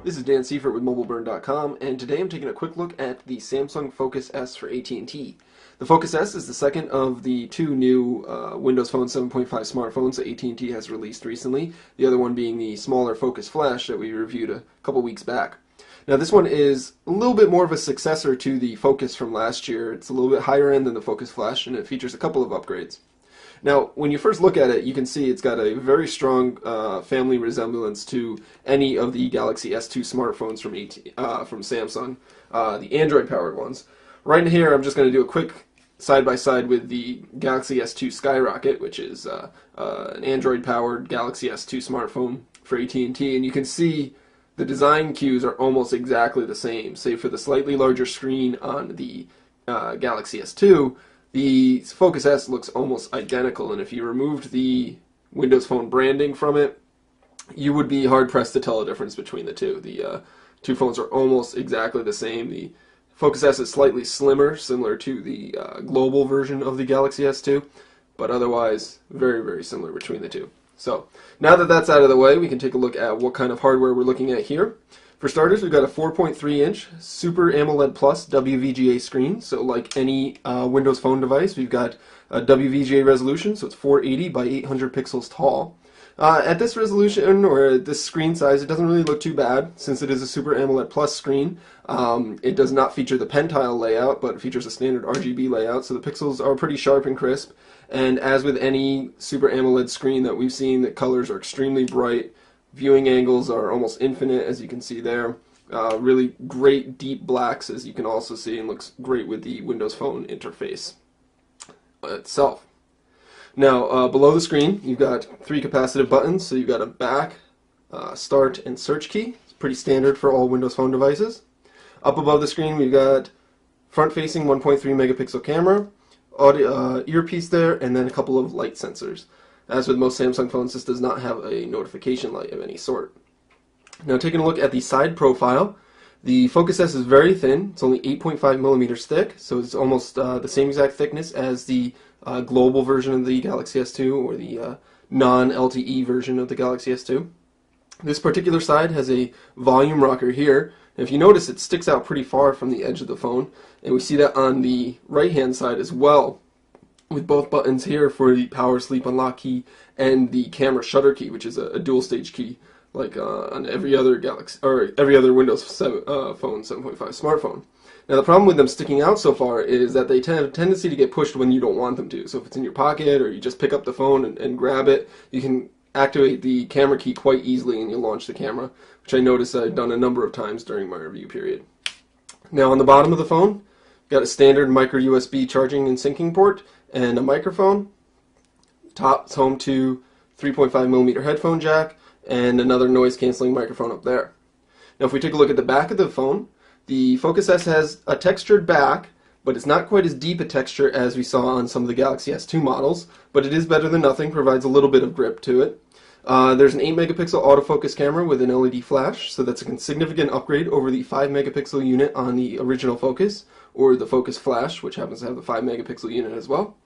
This is Dan Seifert with MobileBurn.com, and today I'm taking a quick look at the Samsung Focus S for AT&T. The Focus S is the second of the two new Windows Phone 7.5 smartphones that AT&T has released recently, the other one being the smaller Focus Flash that we reviewed a couple weeks back. Now this one is a little bit more of a successor to the Focus from last year. It's a little bit higher end than the Focus Flash, and it features a couple of upgrades. Now, when you first look at it, you can see it's got a very strong family resemblance to any of the Galaxy S2 smartphones from Samsung, the Android-powered ones. Right here, I'm just going to do a quick side-by-side with the Galaxy S2 Skyrocket, which is an Android-powered Galaxy S2 smartphone for AT&T, and you can see the design cues are almost exactly the same, save for the slightly larger screen on the Galaxy S2. The Focus S looks almost identical, and if you removed the Windows Phone branding from it, you would be hard-pressed to tell a difference between the two. The two phones are almost exactly the same. The Focus S is slightly slimmer, similar to the global version of the Galaxy S2, but otherwise very, very similar between the two. So, now that that's out of the way, we can take a look at what kind of hardware we're looking at here. For starters, we've got a 4.3-inch Super AMOLED Plus WVGA screen. So like any Windows Phone device, we've got a WVGA resolution, so it's 480 by 800 pixels tall. At this resolution, or at this screen size, it doesn't really look too bad, since it is a Super AMOLED Plus screen. It does not feature the pentile layout, but it features a standard RGB layout, so the pixels are pretty sharp and crisp. And as with any Super AMOLED screen that we've seen, the colors are extremely bright. Viewing angles are almost infinite, as you can see there. Really great deep blacks, as you can also see, and looks great with the Windows Phone interface itself. Now, below the screen, you've got three capacitive buttons. So you've got a back, start, and search key. It's pretty standard for all Windows Phone devices. Up above the screen, we've got front-facing 1.3 megapixel camera, audio, earpiece there, and then a couple of light sensors. As with most Samsung phones, this does not have a notification light of any sort. Now, taking a look at the side profile, the Focus S is very thin. It's only 8.5 millimeters thick, so it's almost the same exact thickness as the global version of the Galaxy S2 or the non-LTE version of the Galaxy S2. This particular side has a volume rocker here. And if you notice, it sticks out pretty far from the edge of the phone, and we see that on the right-hand side as well, with both buttons here for the power sleep unlock key and the camera shutter key, which is a dual stage key, like on every other Galaxy or every other Windows Phone 7.5 smartphone. Now the problem with them sticking out so far is that they have a tendency to get pushed when you don't want them to. So if it's in your pocket or you just pick up the phone and grab it, you can activate the camera key quite easily and you'll launch the camera, which I noticed I've done a number of times during my review period. Now on the bottom of the phone, got a standard micro USB charging and syncing port and a microphone. Top is home to 3.5 millimeter headphone jack and another noise canceling microphone up there. Now if we take a look at the back of the phone, the Focus S has a textured back, but it's not quite as deep a texture as we saw on some of the Galaxy S2 models, but it is better than nothing, provides a little bit of grip to it. There's an 8 megapixel autofocus camera with an LED flash, so that's a significant upgrade over the 5 megapixel unit on the original Focus, or the Focus Flash, which happens to have the 5 megapixel unit as well.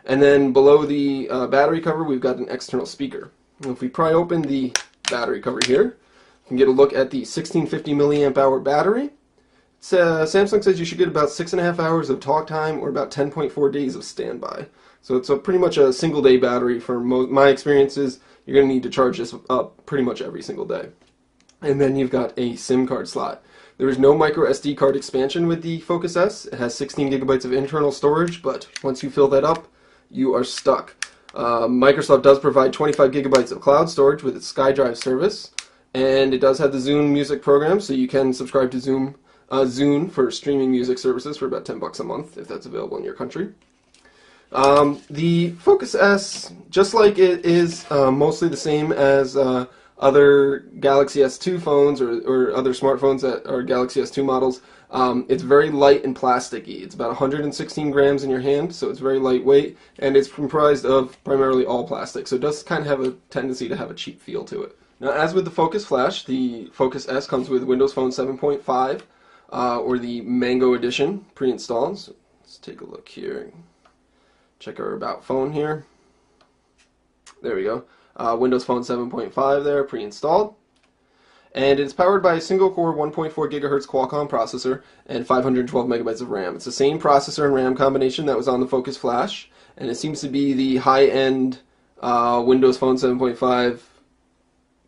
And then below the battery cover, we've got an external speaker. And if we pry open the battery cover here, you can get a look at the 1650 milliamp hour battery. Samsung says you should get about 6.5 hours of talk time or about 10.4 days of standby. So it's pretty much a single day battery. For my experiences, you're going to need to charge this up pretty much every single day. And then you've got a SIM card slot. There is no micro SD card expansion with the Focus S. It has 16 gigabytes of internal storage, but once you fill that up, you are stuck. Microsoft does provide 25 gigabytes of cloud storage with its SkyDrive service, and it does have the Zune music program, so you can subscribe to Zune for streaming music services for about $10 a month, if that's available in your country. The Focus S, just like it is mostly the same as other Galaxy S2 phones or other smartphones that are Galaxy S2 models, it's very light and plasticky. It's about 116 grams in your hand, so it's very lightweight, and it's comprised of primarily all plastic, so it does kind of have a tendency to have a cheap feel to it. Now, as with the Focus Flash, the Focus S comes with Windows Phone 7.5, or the Mango Edition pre-installed. So let's take a look here. Check our About Phone here. There we go. Windows Phone 7.5 there, pre-installed. And it's powered by a single-core 1.4 gigahertz Qualcomm processor and 512 megabytes of RAM. It's the same processor and RAM combination that was on the Focus Flash, and it seems to be the high-end Windows Phone 7.5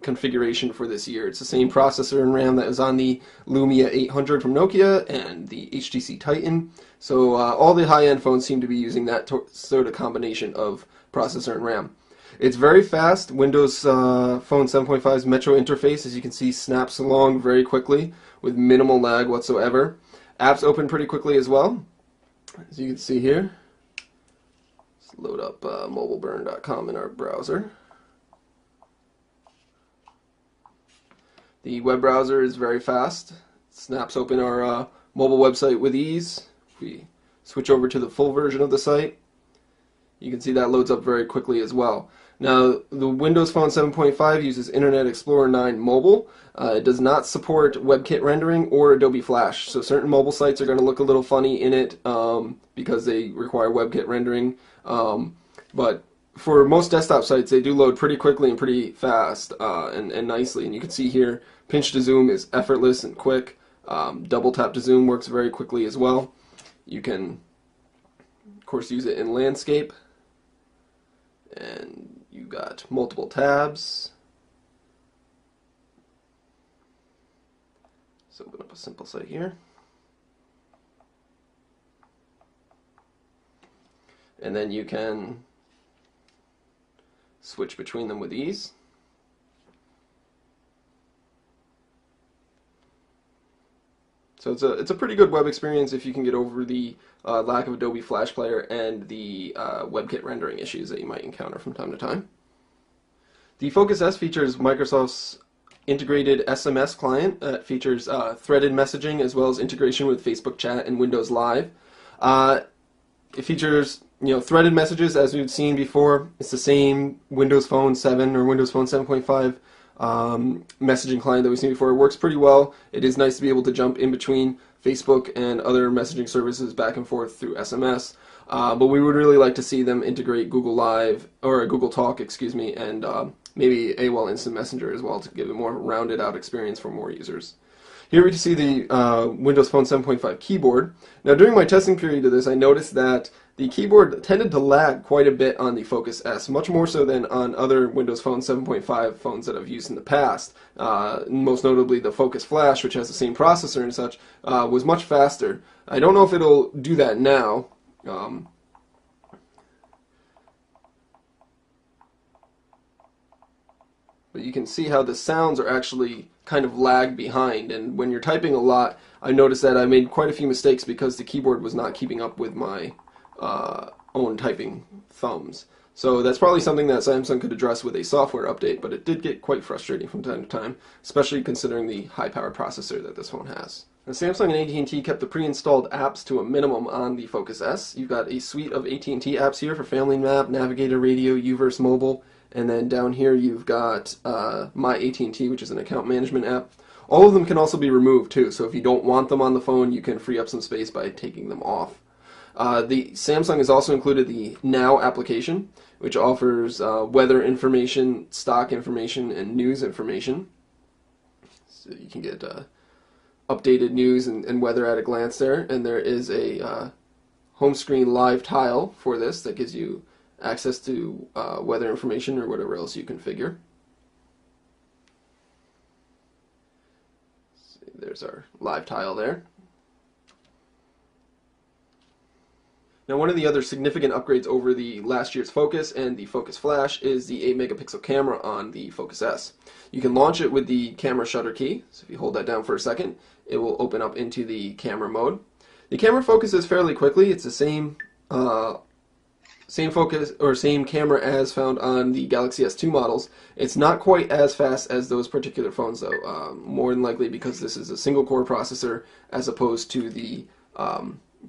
configuration for this year. It's the same processor and RAM that was on the Lumia 800 from Nokia and the HTC Titan. So all the high-end phones seem to be using that sort of combination of processor and RAM. It's very fast. Windows Phone 7.5's Metro interface, as you can see, snaps along very quickly with minimal lag whatsoever. Apps open pretty quickly as well, as you can see here. Let's load up mobileburn.com in our browser. The web browser is very fast. It snaps open our mobile website with ease. If we switch over to the full version of the site, you can see that loads up very quickly as well. Now, the Windows Phone 7.5 uses Internet Explorer 9 Mobile. It does not support WebKit rendering or Adobe Flash, so certain mobile sites are going to look a little funny in it because they require WebKit rendering. But for most desktop sites, they do load pretty quickly and pretty fast and nicely. And you can see here, pinch to zoom is effortless and quick. Double tap to zoom works very quickly as well. You can, of course, use it in landscape. And you've got multiple tabs. Let's open up a simple site here. And then you can switch between them with ease. So it's a pretty good web experience if you can get over the lack of Adobe Flash Player and the WebKit rendering issues that you might encounter from time to time. The Focus S features Microsoft's integrated SMS client that features threaded messaging as well as integration with Facebook Chat and Windows Live. It features threaded messages as we've seen before. It's the same Windows Phone 7 or Windows Phone 7.5 messaging client that we've seen before. It works pretty well. It is nice to be able to jump in between Facebook and other messaging services back and forth through SMS. But we would really like to see them integrate Google Live, or Google Talk, excuse me, and maybe AOL Instant Messenger as well to give a more rounded out experience for more users. Here we can see the Windows Phone 7.5 keyboard. Now during my testing period of this, I noticed that the keyboard tended to lag quite a bit on the Focus S, much more so than on other Windows Phone 7.5 phones that I've used in the past. Most notably the Focus Flash, which has the same processor and such, was much faster. I don't know if it'll do that now. But you can see how the sounds are actually kind of lag behind, and when you're typing a lot, I noticed that I made quite a few mistakes because the keyboard was not keeping up with my own typing thumbs. So that's probably something that Samsung could address with a software update, but it did get quite frustrating from time to time, especially considering the high-powered processor that this phone has. Now, Samsung and AT&T kept the pre-installed apps to a minimum on the Focus S. You've got a suite of AT&T apps here for Family Map, Navigator Radio, Uverse Mobile, and then down here you've got My AT&T, which is an account management app. All of them can also be removed too, so if you don't want them on the phone, you can free up some space by taking them off. The Samsung has also included the Now application, which offers weather information, stock information, and news information. So you can get updated news and weather at a glance there. And there is a home screen live tile for this that gives you access to weather information or whatever else you configure. There's our live tile there. Now, one of the other significant upgrades over the last year's Focus and the Focus Flash is the 8-megapixel camera on the Focus S. You can launch it with the camera shutter key, so if you hold that down for a second, it will open up into the camera mode. The camera focuses fairly quickly. It's the same focus or same camera as found on the Galaxy S2 models. It's not quite as fast as those particular phones though, more than likely because this is a single core processor as opposed to the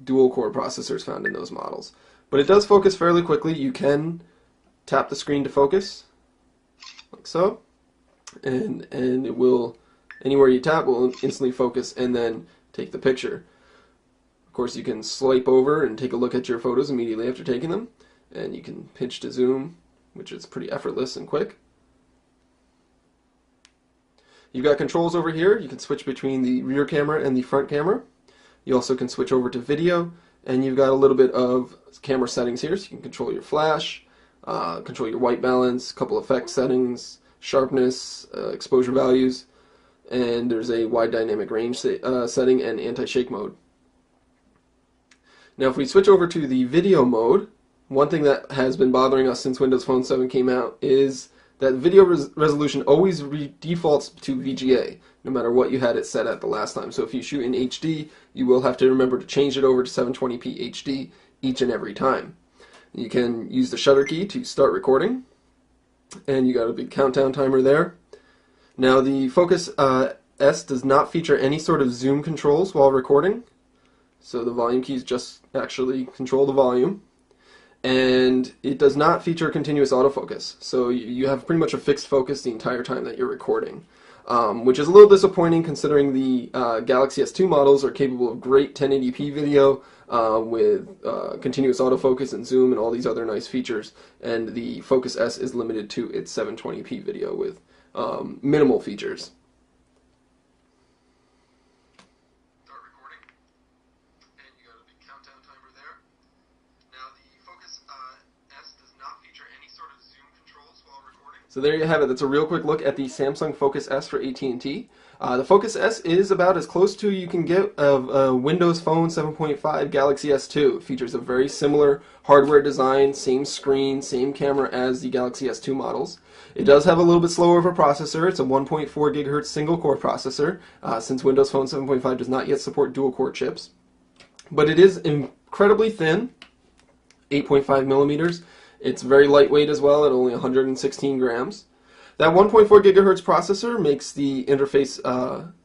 dual core processors found in those models. But it does focus fairly quickly. You can tap the screen to focus, like so, and it will, anywhere you tap will instantly focus and then take the picture. Of course, you can swipe over and take a look at your photos immediately after taking them, and you can pinch to zoom, which is pretty effortless and quick. You've got controls over here. You can switch between the rear camera and the front camera. You also can switch over to video, and you've got a little bit of camera settings here, so you can control your flash, control your white balance, a couple effect settings, sharpness, exposure values, and there's a wide dynamic range setting and anti-shake mode. Now if we switch over to the video mode, one thing that has been bothering us since Windows Phone 7 came out is that video resolution always defaults to VGA, no matter what you had it set at the last time. So if you shoot in HD, you will have to remember to change it over to 720p HD each and every time. You can use the shutter key to start recording, and you got a big countdown timer there. Now the Focus S does not feature any sort of zoom controls while recording, so the volume keys just actually control the volume. And it does not feature continuous autofocus, so you have pretty much a fixed focus the entire time that you're recording, which is a little disappointing considering the Galaxy S2 models are capable of great 1080p video with continuous autofocus and zoom and all these other nice features, and the Focus S is limited to its 720p video with minimal features. So there you have it. That's a real quick look at the Samsung Focus S for AT&T. The Focus S is about as close to you can get of a Windows Phone 7.5 Galaxy S2. It features a very similar hardware design, same screen, same camera as the Galaxy S2 models. It does have a little bit slower of a processor. It's a 1.4 GHz single-core processor, since Windows Phone 7.5 does not yet support dual-core chips. But it is incredibly thin, 8.5 millimeters. It's very lightweight as well at only 116 grams. That 1.4 gigahertz processor makes the interface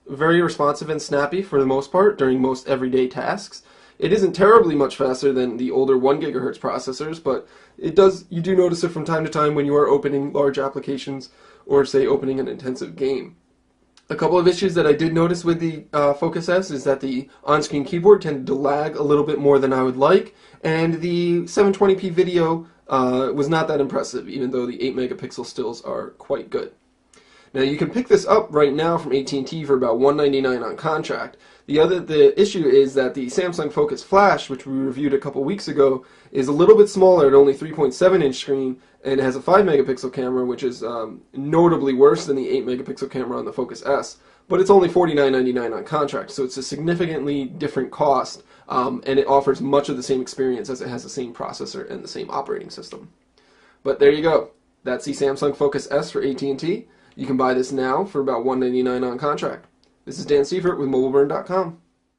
very responsive and snappy for the most part during most everyday tasks. It isn't terribly much faster than the older 1 gigahertz processors, but you do notice it from time to time when you are opening large applications or say opening an intensive game. A couple of issues that I did notice with the Focus S is that the on-screen keyboard tended to lag a little bit more than I would like, and the 720p video was not that impressive, even though the 8 megapixel stills are quite good. Now you can pick this up right now from AT&T for about $199 on contract. The issue is that the Samsung Focus Flash, which we reviewed a couple weeks ago, is a little bit smaller at only 3.7 inch screen and has a 5 megapixel camera, which is notably worse than the 8 megapixel camera on the Focus S. But it's only $49.99 on contract, so it's a significantly different cost, and it offers much of the same experience as it has the same processor and the same operating system. But there you go. That's the Samsung Focus S for AT&T. You can buy this now for about $199 on contract. This is Dan Seifert with MobileBurn.com.